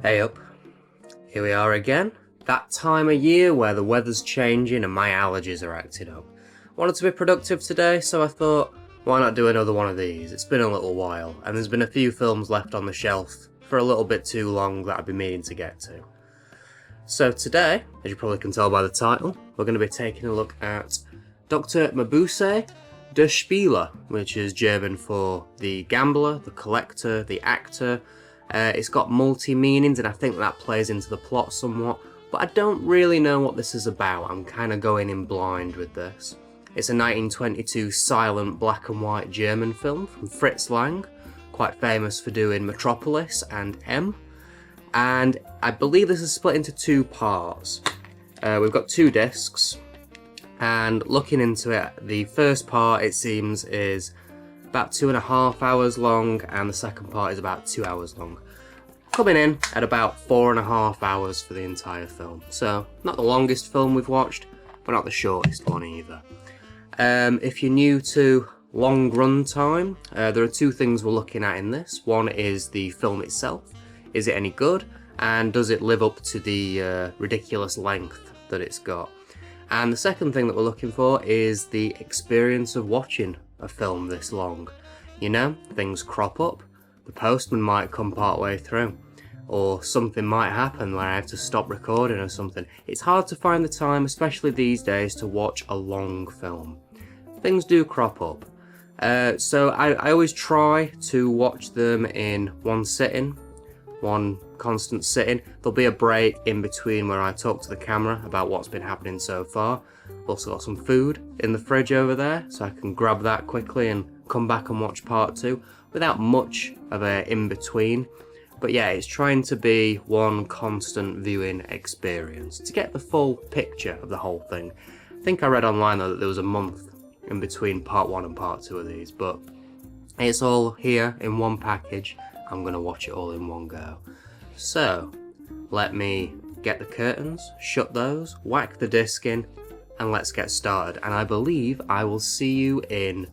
Hey up, here we are again. That time of year where the weather's changing and my allergies are acting up. Wanted to be productive today, so I thought, why not do another one of these? It's been a little while, and there's been a few films left on the shelf for a little bit too long that I've been meaning to get to. So today, as you probably can tell by the title, we're going to be taking a look at Dr Mabuse Der Spieler, which is German for the gambler, the collector, the actor. It's got multi-meanings, and I think that plays into the plot somewhat, but I don't really know what this is about. I'm kind of going in blind with this. It's a 1922 silent black and white German film from Fritz Lang, quite famous for doing Metropolis and M, and I believe this is split into two parts. We've got two discs, and looking into it, the first part, it seems, is about 2.5 hours long, and the second part is about 2 hours long. Coming in at about 4.5 hours for the entire film. So, not the longest film we've watched, but not the shortest one either. If you're new to long run time, there are two things we're looking at in this. One is the film itself. Is it any good? And does it live up to the ridiculous length that it's got? And the second thing that we're looking for is the experience of watching a film this long. You know, things crop up, the postman might come part way through, or something might happen where I have to stop recording or something. It's hard to find the time, especially these days, to watch a long film. Things do crop up. So I always try to watch them in one sitting, one constant sitting. There'll be a break in between where I talk to the camera about what's been happening so far. Also got some food in the fridge over there, so I can grab that quickly and come back and watch part two without much of a in-between. But yeah, it's trying to be one constant viewing experience to get the full picture of the whole thing. I think I read online though that there was a month in between part one and part two of these, but it's all here in one package. I'm going to watch it all in one go. So, let me get the curtains, shut those, whack the disc in, and let's get started. And I believe I will see you in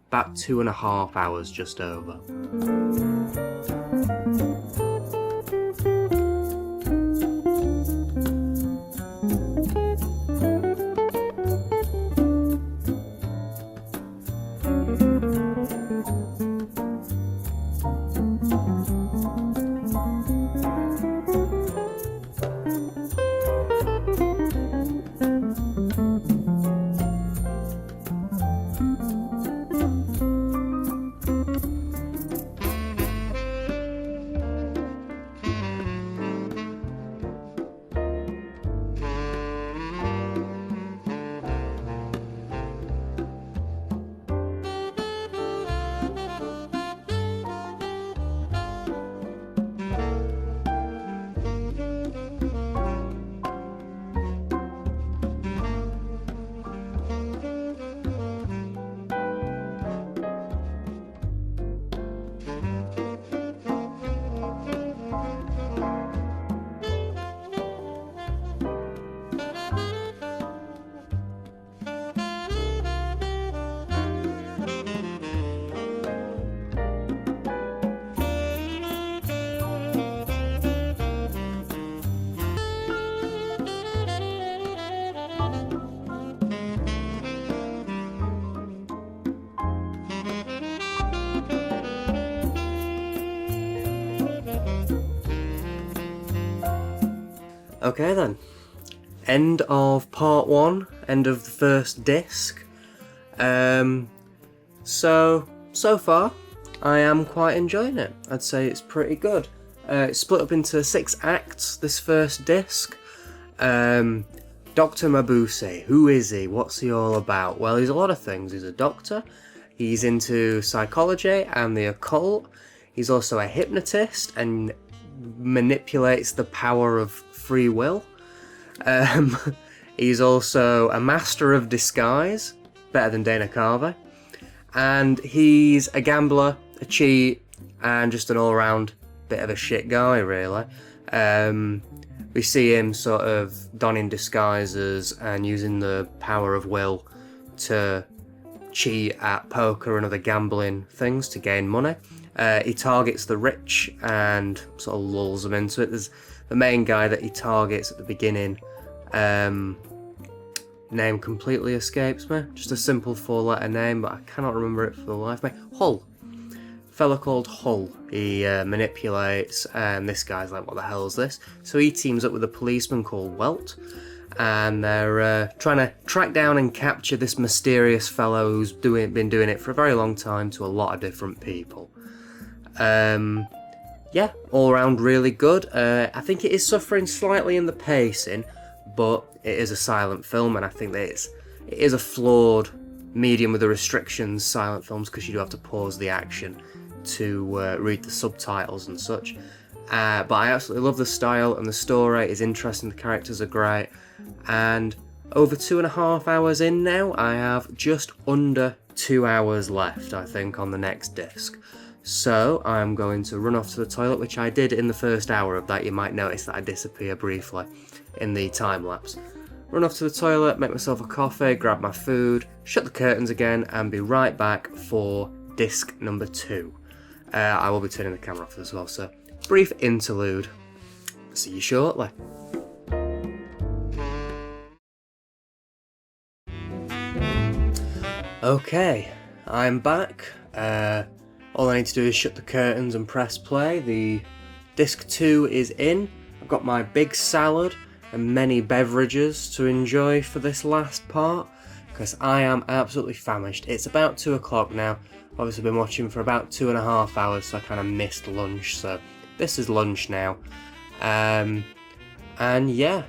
about 2.5 hours, just over. Okay then, end of part one, end of the first disc. So far, I am quite enjoying it. I'd say it's pretty good. It's split up into 6 acts, this first disc. Dr Mabuse, who is he? What's he all about? Well, he's a lot of things. He's a doctor, he's into psychology and the occult, he's also a hypnotist and manipulates the power of free will. He's also a master of disguise, better than Dana Carvey, and he's a gambler, a cheat, and just an all-round bit of a shit guy, really. We see him sort of donning disguises and using the power of will to cheat at poker and other gambling things to gain money. He targets the rich and sort of lulls them into it. There's the main guy that he targets at the beginning. Name completely escapes me. Just a simple 4-letter name, but I cannot remember it for the life of me. Hull. Fella called Hull. He manipulates, and this guy's like, what the hell is this? So he teams up with a policeman called Welt, and they're trying to track down and capture this mysterious fellow who's been doing it for a very long time to a lot of different people. Yeah, all around really good. I think it is suffering slightly in the pacing, but it is a silent film, and I think that it is a flawed medium with the restrictions, silent films, because you do have to pause the action to read the subtitles and such. But I absolutely love the style, and the story is interesting, the characters are great, and over 2.5 hours in now, I have just under 2 hours left, I think, on the next disc. So I'm going to run off to the toilet, which I did in the first hour of that. You might notice that I disappear briefly in the time lapse. Run off to the toilet, make myself a coffee, grab my food, shut the curtains again, and be right back for disc number 2. I will be turning the camera off as well, so brief interlude. See you shortly. Okay, I'm back. All I need to do is shut the curtains and press play. The disc 2 is in. I've got my big salad and many beverages to enjoy for this last part, because I am absolutely famished. It's about 2 o'clock now. Obviously been watching for about 2.5 hours, so I kind of missed lunch, so this is lunch now. And yeah,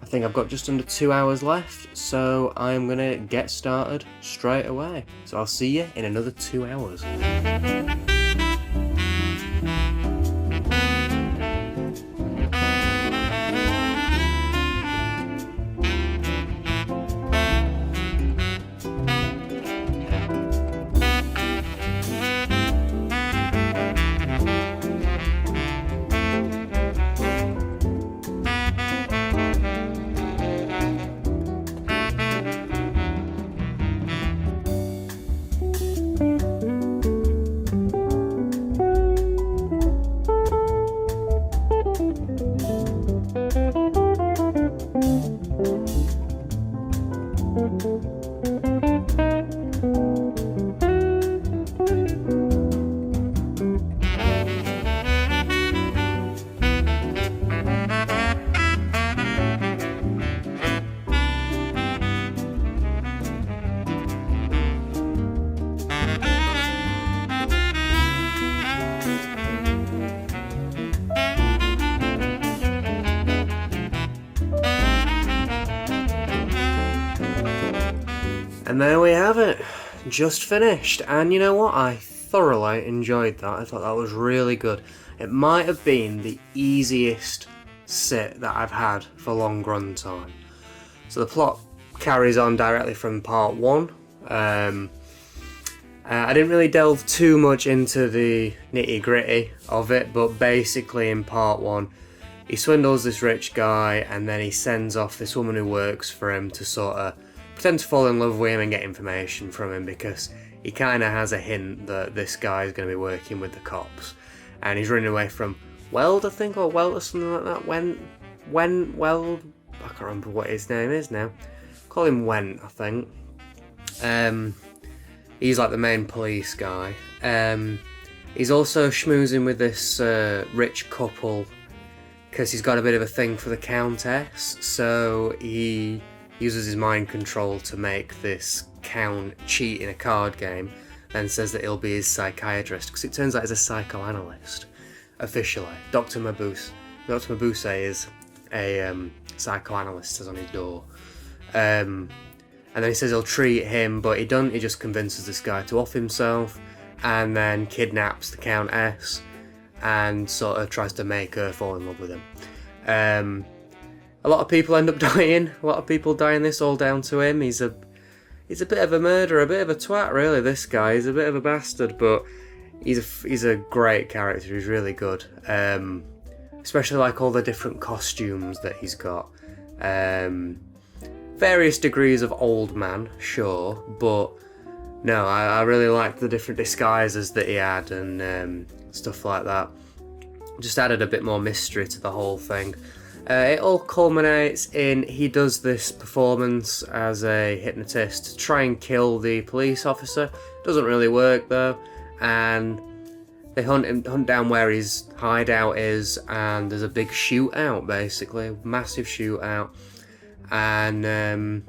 I think I've got just under 2 hours left, so I'm gonna get started straight away. So I'll see you in another 2 hours. And there we have it, just finished, and you know what, I thoroughly enjoyed that. I thought that was really good. It might have been the easiest sit that I've had for long run time. So the plot carries on directly from part 1. I didn't really delve too much into the nitty gritty of it, but basically in part 1, he swindles this rich guy, and then he sends off this woman who works for him to sort of pretend to fall in love with him and get information from him, because he kind of has a hint that this guy is going to be working with the cops, and he's running away from Weld, I think, or Weld or something like that. Weld, I can't remember what his name is now. Call him Went, I think. He's like the main police guy. He's also schmoozing with this rich couple because he's got a bit of a thing for the Countess, so he uses his mind control to make this Count cheat in a card game, and says that he'll be his psychiatrist, because it turns out he's a psychoanalyst, officially. Dr Mabuse is a psychoanalyst, says on his door. And then he says he'll treat him, but he doesn't, he just convinces this guy to off himself, and then kidnaps the Countess, and sort of tries to make her fall in love with him. A lot of people end up dying. A lot of people die in this, all down to him. He's a bit of a murderer, a bit of a twat, really, this guy. He's a bit of a bastard, but he's a great character. He's really good. Especially like all the different costumes that he's got. Various degrees of old man, sure, but no, I really liked the different disguises that he had and stuff like that. Just added a bit more mystery to the whole thing. It all culminates in he does this performance as a hypnotist to try and kill the police officer. Doesn't really work though, and they hunt down where his hideout is, and there's a big shootout, basically, massive shootout. And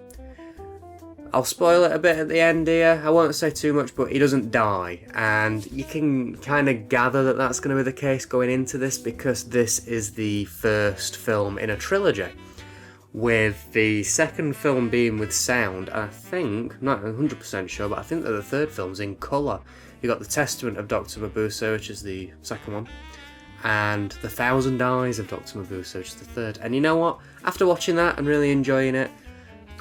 I'll spoil it a bit at the end here. I won't say too much, but he doesn't die, and you can kind of gather that that's going to be the case going into this, because this is the first film in a trilogy, with the second film being with sound, and I think, not 100% sure, but I think that the third film's in colour. You got The Testament of Dr Mabuse, which is the second one, and The Thousand Eyes of Dr Mabuse, which is the third. And you know what? After watching that and really enjoying it,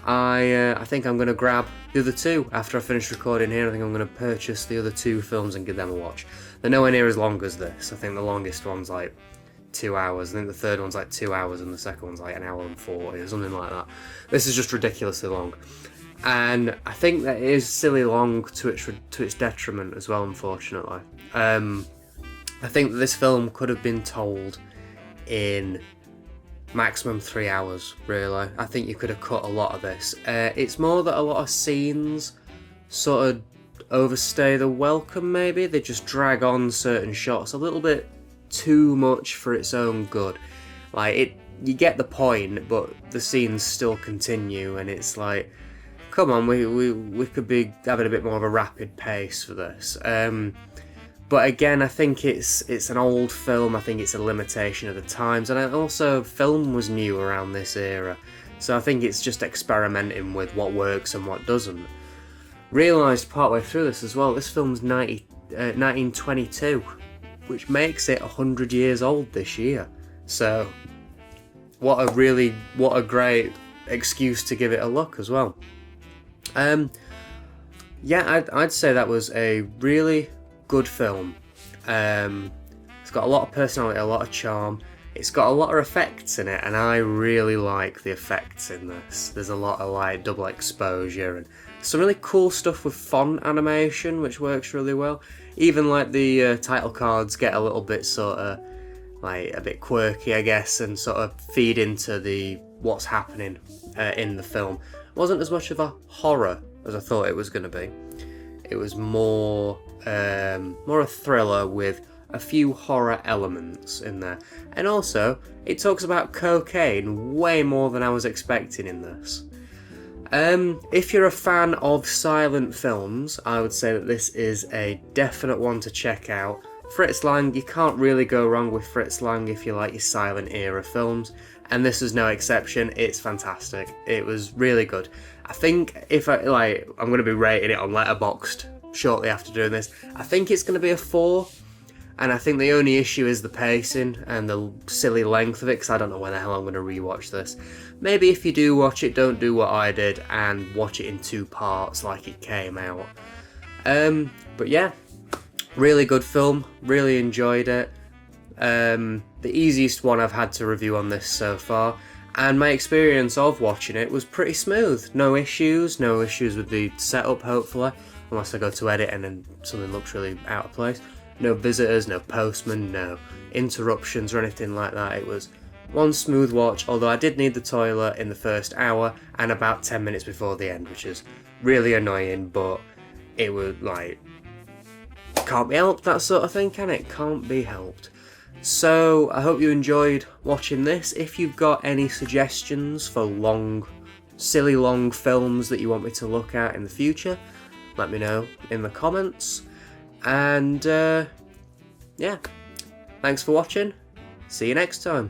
I think I'm going to grab the other two after I finish recording here. I think I'm going to purchase the other two films and give them a watch. They're nowhere near as long as this. I think the longest one's like 2 hours. I think the third one's like 2 hours and the second one's like 1 hour and 40 or something like that. This is just ridiculously long. And I think that it is silly long to its detriment as well, unfortunately. I think that this film could have been told in maximum 3 hours, really. I think you could have cut a lot of this. It's more that a lot of scenes sort of overstay the welcome, maybe. They just drag on certain shots a little bit too much for its own good. Like, you get the point, but the scenes still continue, and it's like, come on, we could be having a bit more of a rapid pace for this. But again, I think it's an old film. I think it's a limitation of the times, and also film was new around this era, so I think it's just experimenting with what works and what doesn't. Realised partway through this as well, this film's 1922, which makes it 100 years old this year. So what a great excuse to give it a look as well. Yeah, I'd say that was a really good film. It's got a lot of personality, a lot of charm. It's got a lot of effects in it, and I really like the effects in this. There's a lot of like double exposure and some really cool stuff with font animation, which works really well. Even like the title cards get a little bit sort of like a bit quirky, I guess, and sort of feed into the what's happening in the film. It wasn't as much of a horror as I thought it was going to be. It was more a thriller with a few horror elements in there. And also, it talks about cocaine way more than I was expecting in this. If you're a fan of silent films, I would say that this is a definite one to check out. Fritz Lang, you can't really go wrong with Fritz Lang if you like your silent era films, and this is no exception. It's fantastic. It was really good. I think I'm going to be rating it on Letterboxd shortly after doing this. I think it's going to be a 4, and I think the only issue is the pacing and the silly length of it, because I don't know when the hell I'm going to rewatch this. Maybe if you do watch it, don't do what I did and watch it in 2 parts like it came out. But yeah, really good film, really enjoyed it. The easiest one I've had to review on this so far, and my experience of watching it was pretty smooth. No issues with the setup, hopefully, unless I go to edit and then something looks really out of place. No visitors, no postman, no interruptions or anything like that. It was one smooth watch, although I did need the toilet in the first hour and about 10 minutes before the end, which is really annoying, but it was like, can't be helped, that sort of thing, can it? Can't be helped. So I hope you enjoyed watching this. If you've got any suggestions for silly long films that you want me to look at in the future, let me know in the comments. And yeah, thanks for watching. See you next time.